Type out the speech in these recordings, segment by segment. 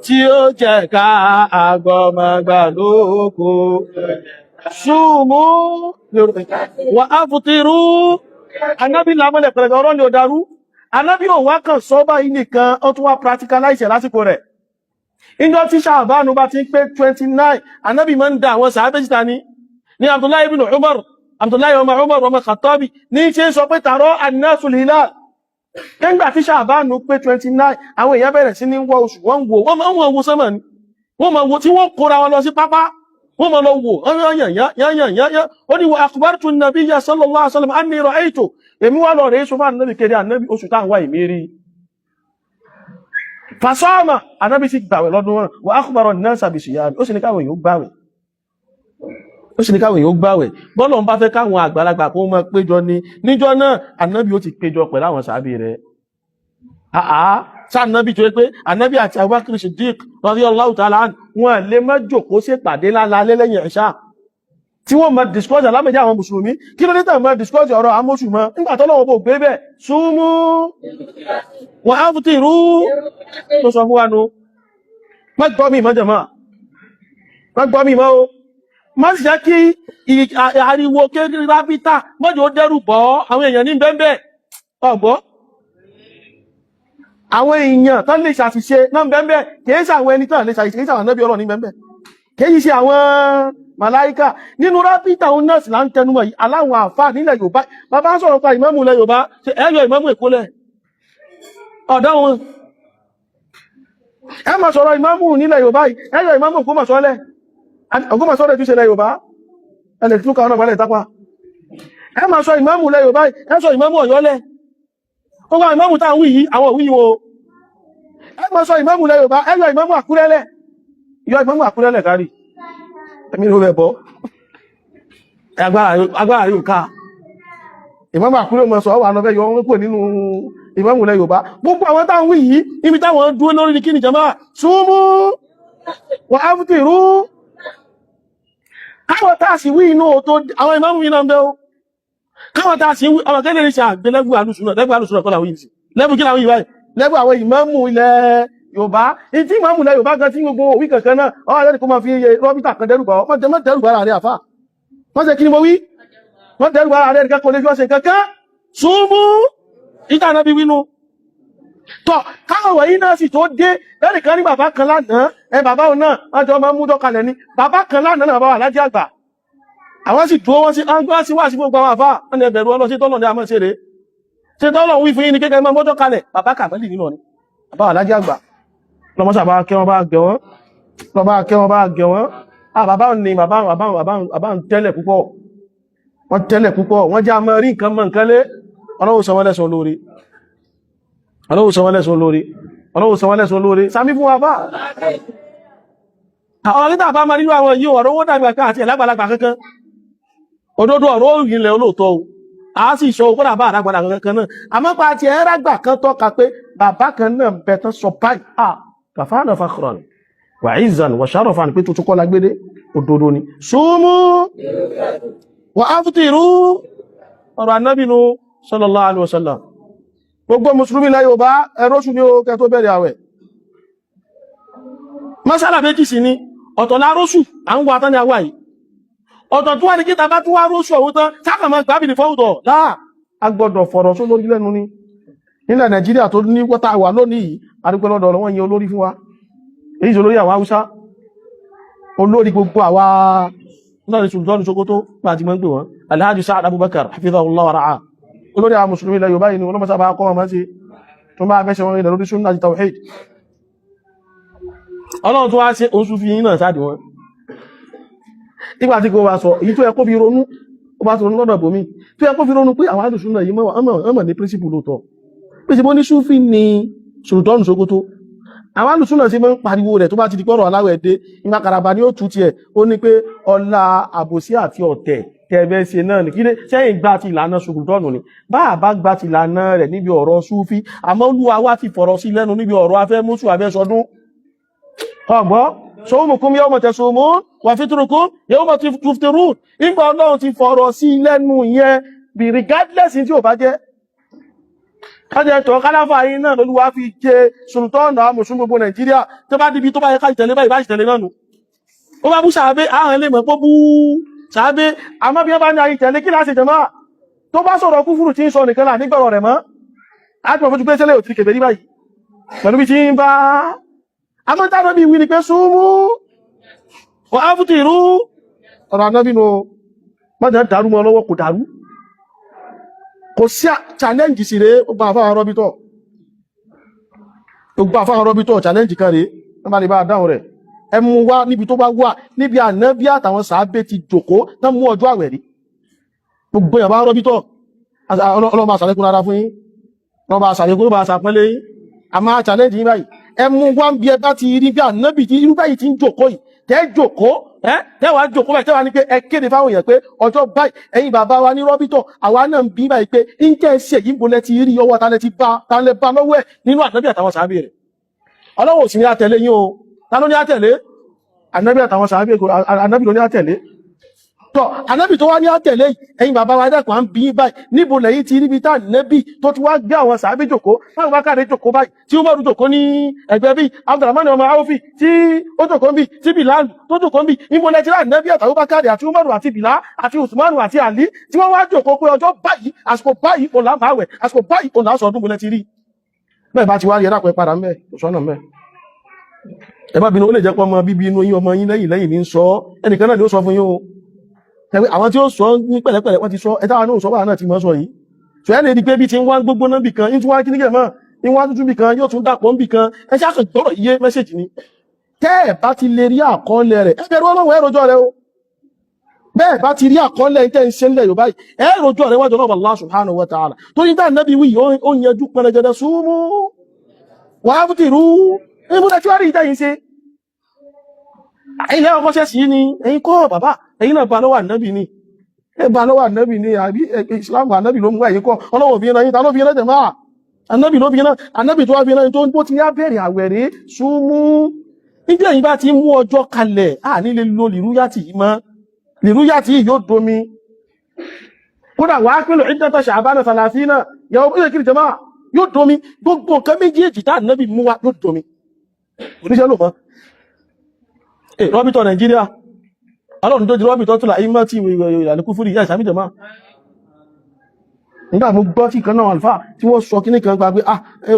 tí ó jẹ́ ká àgbọ̀mọ̀gbà lóko. Ṣùmú wà á fùtírú. Anábì lámọ́lẹ̀ pẹ̀lẹ̀ ọ̀rọ̀ ni ò darú. Anábì ò wá kàn sọ báyìí nìkan, ó tún wá practicalize lásìkò rẹ̀. Ìjọ tí Ṣàbánù bá ti pé 29, Anábì máa ń da àwọn sàábé síta ní Abdullahi ibn Umar, Abdullahi ọmọ Khattabi, ní ṣe sọ pé tààrọ an-nasul hilal. Nígbà tí Ṣàbánù pé 29, àwọn èèyàn bẹ̀rẹ̀ sí ní wọ oṣù, wọ́n máa ń wo sánmà ni. Wọ́n máa wo tí wọ́n kóra wọn lọ sí pápá, wọ́n máa lọ wò, yányányányányányá. Ó ní wa akhbartu an-nabiyya sallallahu alaihi wasallam anni ra'aytu. Èmi wá lọ rẹ̀ sọ fún Ànábì kéde Ànábì oṣù táwọn wá ìmírí. Fasama, Ànábì sì gbàwẹ̀ lọ́dún wọn, wa akhbara an-nasa bi siyami. Ó sì ní káwọn èèyàn gbàwẹ̀. Bọ́lọ̀ ń bá fẹ́ káwọn àgbàlagbà kó mọ́ péjọ ní níjọ́ náà, Ànábì ó ti péjọ pẹ̀lú àwọn sàábì rẹ̀. Sáànábì tó yẹ pé Ànábì àti Abubakar Siddiq radiyallahu ta'ala anhu wọn lè má jókòó sí pàdé lálẹ́ lẹ́yìn ẹ̀ṣà tí wọ́n máa discourse alámẹ́jẹ́ àwọn mùsùlùmí. Kí ló dé tàn máa discourse ọ̀rọ̀ amóṣù mọ́ nígbà tó lọ́wọ́ bó gbé bẹ̀ súnmú wa aftiru tó sọ fún wa nù. Má gbọ́ mi mọ́ jẹ̀mọ́, má gbọ́ mi mọ́ o. Má sì jẹ́ kí ariwo kékeré Rabita mọ́jọ́ ó dẹ́rù bọ́ àwọn èèyàn ní bẹ́ẹ̀ ọ̀gbọ́. Àwọn èèyàn tán lè ṣàṣìṣe náà bẹ́ẹ̀ kìí ṣe àwọn ẹni tán lè ṣàṣìṣe, kìí ṣe àwọn Ànábì Ọlọ́run ní bẹ́ẹ̀ kìí ṣe àwọn màláíkà. Nínú Rabita òun náà sì là ń tẹnumọ̀ yìí aláwọn àfáà nílẹ̀ Yorùbá. Bàbá sọ̀rọ̀ pa ìmámù ilẹ̀ Yorùbá, ṣe ẹ̀yọ ìmámù Èkó lẹ̀ ọ̀dọ́ wọn. Ẹ máa sọ̀rọ̀ ìmámù nílẹ̀ Yorùbá yìí, ẹ̀yọ ìmámù Ògbómọ̀ṣọ́lẹ̀ Ògbómọ̀ṣọ́ rẹ̀ tún ṣe lẹ̀ Yorùbá ẹlẹ́tìlúkà ọ̀nà balẹ̀ ìtàpá. Ẹ máa sọ ìmámù lẹ̀ Yorùbá yìí, ẹ sọ ìmámù Ọ̀yọ́ lẹ̀. Ó wá ìmámù táwọn wí yìí, àwọn òwí wo. Ẹ máa sọ ìmámù lẹ̀ Yorùbá, ẹ yọ ìmámù Àkúrẹ́ lẹ̀. Yọ ìmámù Àkúrẹ́ lẹ̀ kárí. Ẹ̀mí ló bẹ̀ bọ́. Agbára yóò ká. Ìmámù Àkúrẹ́ mọ̀ sọ wà lọ fẹ́ yọ wọn kò nínú ìmámù lẹ̀ Yorùbá. Gbogbo àwọn táwọn wí yìí, ibi táwọn dúró lórí ní kíni jàmáà, súnmú wa aftiru. Káwọn táà sí wí inú tó àwọn ìmámù yìí náà bẹ́ ó. Káwọn táà sí ọmọ kẹ́lẹ̀ ní ṣe àgbélẹ́gbù alùsùnà kọ́lá wí sí. Lẹ́bù kí láwọn yìí báyìí? Lẹ́bù àwọn ìmámù ilẹ̀ Yorùbá. Ìtí ìmámù ilẹ̀ Yorùbá kan tí gbogbo òwí kankan náà, ọwọ́ ayọ́ ni kó máa fi Rabita kan dẹ́rùbà ọ́. Wọ́n dẹ́rùbà ara rẹ̀ àfá. Wọ́n ṣe kí ni mo wí? Wọ́n dẹ́rùbà ara rẹ̀ kẹ́kọ̀ọ́ lé fi ọ̀sẹ̀ kankan. Súnmú ìta náà bí wínú. Tọ́ káwọn wọ̀nyí náà sì tó dé lẹ́nìkan ní bàbá kan lánàá, bàbá òun náà wọ́n jọ máa mú dọ́kalẹ̀ ní bàbá kan lánàá náà bàbá wà lájí àgbà. Àwọn sì dúró wọ́n sí ángọ́ sí wà sí gbogbo àwọn àfá wọ́n ni ẹbẹ̀rù ọlọ́ sí tọ́lọ̀ ní àmọ́ ṣeré. Ṣé tọ́lọ̀ wí fún yín ní kékeré máa mọ́jọ́ kalẹ̀ bàbá kàbẹ́lì nínú ni bàbá wà lájí àgbà. Lọ́mọ́sà bá kẹ́ wọn bá gẹ̀ wọ́n. Bàbá ni bàbá ń tẹ́lẹ̀ púpọ̀. Wọ́n tẹ́lẹ̀ púpọ̀. Wọ́n já mọ́ rí nǹkan mọ́ nǹkan lé. Ọlọ́run sọ wọ́n lẹ́san lórí. Ọlọ́run sọ wọ́n lẹ́san lórí. Sàmí fún wa bá. Àwọn ọ̀rítà bá máa nínú àwọn yíò ọ̀rọ̀ owó dàgbà kan àti ẹ̀lágbàlagbà kankan. Òdodo ọ̀rọ̀ ìrìnlẹ̀ olóòtọ́ o. A sì sọ òkúrà bá àdágbàdà kankan náà. Àmọ́ pa ti ẹ̀rágbà kan tọ́ka pé bàbá kan náà bẹ̀tán sọ páì. Kàfánà fakhran, wà izzan, wà sharafan pé tuntun kọ́ lágbédé. Òdodo ni. Sumu wa aftiru. Ọ̀rọ̀ Ànábì nù sallallahu alaihi wasallam. Gbogbo Mùsùlùmí la Yorùbá ẹ̀rọ́ṣù ní ó kẹ́ tó bẹ̀rẹ̀ àwẹ̀. Mọ́sálà méjì sí ni, ọ̀tọ̀ láróṣù, à ń wà tán ní àwà yìí. Ọ̀tọ̀ tó wá ní kíta bá tó wá róṣù ọ̀hún tán, sákàmọ́ gbábìnì fọ́wùtọ̀ láà, a gbọ́dọ̀ fọ̀rọ̀ só lórí lẹ́nu ní. Nílẹ̀ Nàìjíríà tó ní wọ́ta wà lónìí yìí, adúpẹ́lọ́dọ̀ wọ́n yẹ olórí fún wa. Èyí ṣe olórí àwọn Haúsá, olórí gbogbo àwa náà ní Sultan Sokoto, láti mọ́ ń pè wọ́n, Alhaji Sa'ad Abubakar, hafizahullah wa ra'ah. Olórí àwọn Mùsùlùmí ilẹ̀ Yorùbá yìí ni wọ́n mọ́ sábà kọ́ wọn sí tó máa fẹ́ṣẹ̀ wọn ilẹ̀ lórí súnnà àti tawhid. Ọlọ́run tó wá sí oṣù fi yínà sáàdì wọn. Nígbà tí kò wá sọ, èyí tó yẹ kó fi ronú, ó bá tó ronú lọ́dọ̀ bòmí, tó yẹ kó fi ronú pé àwọn àdùsúnnà yìí mọ̀ ní príncipù lóòtọ́. Pé ṣe bó ní Súfì ni Sultan Sokoto. Àwọn àdùsúnnà sí mọ́ ń pariwo rẹ̀ tó bá ti di pọ́rọ̀ aláwẹ̀ dé, ìmá karaba ni ó tú tiẹ̀, ó ní pé ọlá àbòsí àti ọ̀tẹ̀ tẹ́ẹ̀bẹ́ ṣe náà ní kílé sẹ́yìn gbá ti ìlànà Sultan ni. Bá bá gbá ti ìlànà rẹ̀ níbi ọ̀rọ̀ Súfì, àmọ́ Olúwa wá ti fọ̀rọ̀ sí lẹ́nu níbi ọ̀rọ̀ afẹ́ mọ́sù afẹ́ sọdún. Ọgbọ́, sawmukum yawma tasumun wa fitrukum yawma tuftirun. Ìgbà Ọlọ́run ti fọ̀rọ̀ sí lẹ́nu yẹn bí regardless tí ò bá jẹ́. kájẹ tọ́ kálàfà yìí náà lólúwa fi jẹ sultana mùsùlùmí gbogbo Nàìjíríà tó bá dìbí tó bá yẹ ká ìtẹ̀lé báyìí bá ìtẹ̀lé náà nù ó bá bú sàábé àwọn ilé mọ̀ pọ́ bú sàábé àmọ́ bí wọ́n bá ní ayé ìtẹ̀lé kí láti jẹmọ́ tó bá sọ̀rọ̀ kúfùrù tí ń sọ nìkan là nígbọ̀rọ̀ rẹ̀ mọ́ àtìmọ̀ fojú pé sẹ́lẹ̀ òtí kèbèrí báyìí pẹ̀lú bí tí ń bá amọ́tàrà bí wí ni pé súnmú wọ́n á fún ti rú ọ̀rọ̀ anábínú mọ́jà dàrú mọ́ lọ́wọ́ kò dàrú kò sí challenge sí rẹ̀ ó bá àfáà rọ́bítọ̀ challenge kan rẹ̀ wọ́n bá lè bá dáhùn rẹ̀ ẹmú wá níbi tó bá wà níbi ànábí àtàwọn sàábé ti jòkó tán mú ọjọ́ àwẹ̀ rí gbogbo ìyàbá rọ́bítọ̀ ọlọ́mọ àsàlẹ́kùn ara fún yín ọlọ́mọ àsàlẹ́kùn bá àsàpẹ́lẹ́ yín a máa challenge yín báyìí ẹmú wá ń bí ẹbá ti rí bí ànábì tí irú báyìí ti ń jòkó yìí tẹ́ jòkó tẹ́wàá jòkó báyìí tẹ́wàá ní pé ẹ kéde fáwọn èèyàn pé ọjọ́ báyìí ẹ̀yin bàbá wa ní rọ́bítọ̀ àwa náà ń bí báyìí pé ń tẹ́ ṣe yìí bolẹ̀ ti rí ọwọ́ tálẹ̀ bá lọ́wọ́ ẹ̀ nínú ànábì àtàwọn sàábé rẹ̀ ọlọ́wọ́ sì ní àtẹ̀lé yín o ta ló ní àtẹ̀lé ànábì àtàwọn sàábé ànábì ló ní àtẹ̀lé tọ́ ànábì tó wá ní àtẹ̀lé ẹ̀yin bàbá wa dẹ́kun à ń bí báyìí níbo lẹ́yìn ti ríbi tá ànábì tó ti wá gbé àwọn sàábé jòkó láwọn bá káàdé jòkó báyìí tí Umaru jòkó ní ẹgbẹ́ bí Abdurrahman ọmọ Awfi tí ó jòkó ń bí tí Bilal tó jòkó ń bí níbo lẹ́yìn tí ànábì àtàwọn bá káàdé àti Umaru àti Bilal àti Usmanu àti Ali tí wọ́n wá jòkó pé ọjọ́ báyìí àsìkò báyìí òun là ń báwẹ̀ àsìkò báyìí òun là ń sọ ọdún bolẹ́ ti rí bẹ́ẹ̀ bá ti wá rí ẹ̀dá pẹ́ padà mẹ́ òṣọ́nà mẹ́ ẹ̀bá bínú ó lè jẹ́ pọ́ ọmọ bíbí inú yín ọmọ yín lẹ́yìn ní sọ ẹnìkan náà ni ó sọ fún yín o àwọn tí ó sọ ní pẹ̀lẹ́pẹ̀lẹ́ wọ́n ti sọ ẹ̀dá náà sọ wà náà ti mọ́ sọ yìí so ẹni di pé bí ti ń wá gbogbo náà bì kan ń tún wá kíníkẹ̀ mọ́ ń wá tútù bì kan yóò tún dàpọ̀ ń bì kan ẹ ṣáà kàn gbọ́rọ̀ iye mẹ́sẹ̀jì ni tẹ́ ẹ̀ bá ti lè rí àkọọ́lẹ̀ rẹ̀ ẹ bẹ̀rù Ọlọ́run ẹ rojọ́ rẹ o bẹ́ẹ̀ bá ti rí àkọọ́lẹ̀ tẹ́ ń ṣe ńlẹ̀ Yorùbá yìí ẹ rojọ́ rẹ wájú Ọlọ́run Allah subhanahu wa ta'ala tó ní tá nàbí wí ó yanjú pẹrẹgẹdẹ súnmú wàá fútìrú ìmúdẹ tí wàá rí ìdáyìí ṣe ilé ọkọ̀ ṣẹ́ sí ní ẹ̀yin kọ́ bàbá ẹ̀yin náà bá lọ́wọ́ ànábì ní ẹbà lọ́wọ́ ànábì ní àbí Islam ànábì ló mú ẹ̀yin kọ́ ọlọ́wọ́ bí ẹ̀yin ta ló fi ẹ̀nà jẹ̀má ànábì ló fi ẹ̀nà ànábì tó wá fi ẹ̀nà tó ń bó ti yá bẹ̀rẹ̀ àwẹ̀rẹ̀ súnmú níbi ẹ̀yin bá ti mú ọjọ́ kalẹ̀ à nílé lo lìrúyàtì yìí mọ́ lìrúyàtì yìí yóò domi kódà wàá pẹ̀lú ìdẹ́tọ̀ ṣàbánà sàlàfínà yàwó bí ẹ̀kiri jẹ̀má yóò domi gbogbo nǹkan méjèèjì tá ànábì mú wa yóò domi oníṣẹ́ lò mọ́ rọ́bítọ̀ Nàìjíríà ọlọ́run tó di rọ́bítọ̀ tó láì mọ́ tí Al-Kufri ìyá ìsàmì jẹ̀má nígbà mú gbọ́ tí kan náà alfa tí wọ́n sọ kíní kan gba pé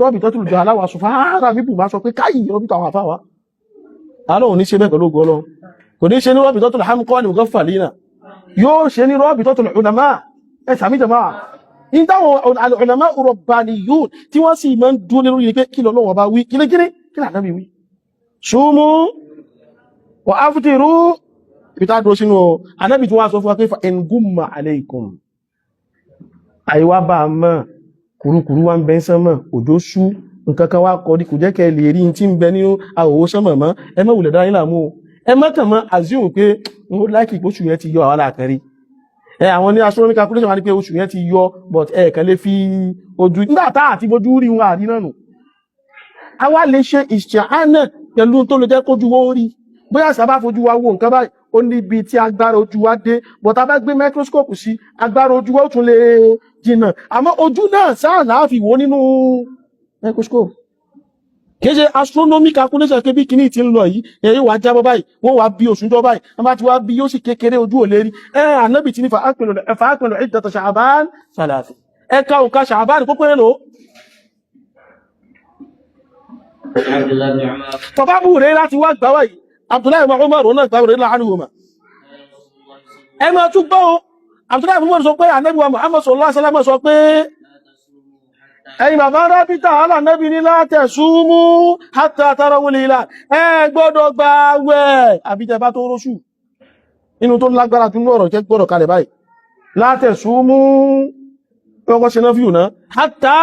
rọ́bítọ̀ tó lùjọ aláwà sọ fàárà bíbù máa sọ pé káyì rọ́bítọ̀ àwọn àfáwà alóhun ní ṣe bẹ́ẹ̀ pẹ̀lú ogun Ọlọ́run kò ní ṣe ní rọ́bítọ̀ tó láhàmkọ́ ní mughaffalina yóò ṣe ní rọ́bítọ̀ tó ulama ìsàmì jẹ̀má ní táwọn al-ulama rabbaniyun tí wọ́n sì máa ń dúró lórí pé kí lọ́wọ́ bá wí kí lànàbí wí sumu wa aftiru ìbítà dúró sínú anábì tí wọ́n sọ fún wa pé fa in gumma alaykum àìwá bá mọ́ kùrukùru wá ń bẹ́ sánmọ̀ òjò sú nǹkankan wá kọ́ kò jẹ́ kẹ́ lè rí tí ń bẹ ní àwòwò sánmọ̀ mọ́ ẹ má wùlẹ̀ dáyìn láàmú ẹ má kàn mọ́ assume pé ó láìkì oṣù yẹn ti yọ àwọn àkàrí àwọn ní astronomical calculation wá ní pé oṣù yẹn ti yọ but ẹ kàn lè fi ojú nígbà tá àti bojú rí wọn àrí náà nù a wá lè ṣe ìṣàánà pẹ̀lú tó lè jẹ́ kójú wọ́n rí bóyá sábà fojú wa wo nǹkan báyìí ó níbi tí agbára ojú wa dé but a bá gbé microscope sí agbára ojú wa ó tún lè jìnnà àmọ́ ojú náà sáà láàfi wò nínú microscope kéje astronomical calculation pé bí kíní tí ń lọ yìí èyí wà jábọ́ báyìí wọ́n wá bí oṣùjọ́ báyìí wọ́n bá ti wá bí yóò sì kékeré ojú ò lè rí ànábì tí ní fa'akmilu iddata Sha'ban 3 ẹka òǹkà Sha'ban kó pé lò tọ́bábù rẹ̀ láti wá gbáwà yìí Abdullahi ibn Umar náà gbáwà rẹ̀ láàánúhùmá ẹ máa tún gbọ́ Abdullahi ibn Umar sọ pé ànábì wa Muhammad sallallahu alaihi wasallam sọ pé ẹ̀yin bàbá Rabita alánàbí ní la tasumu hatta tarawul hilal ẹ gbọ́dọ̀ gbààwẹ̀ àbíjẹ bá tó róṣù inú tó lágbára tún lọ́rọ̀ jẹ́ gbọ́dọ̀ kalẹ̀ báyìí la tasumu ọkọ̀ ṣe náà fíù náà hatta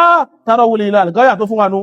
tarawul hilal gáyà tó fún wa nú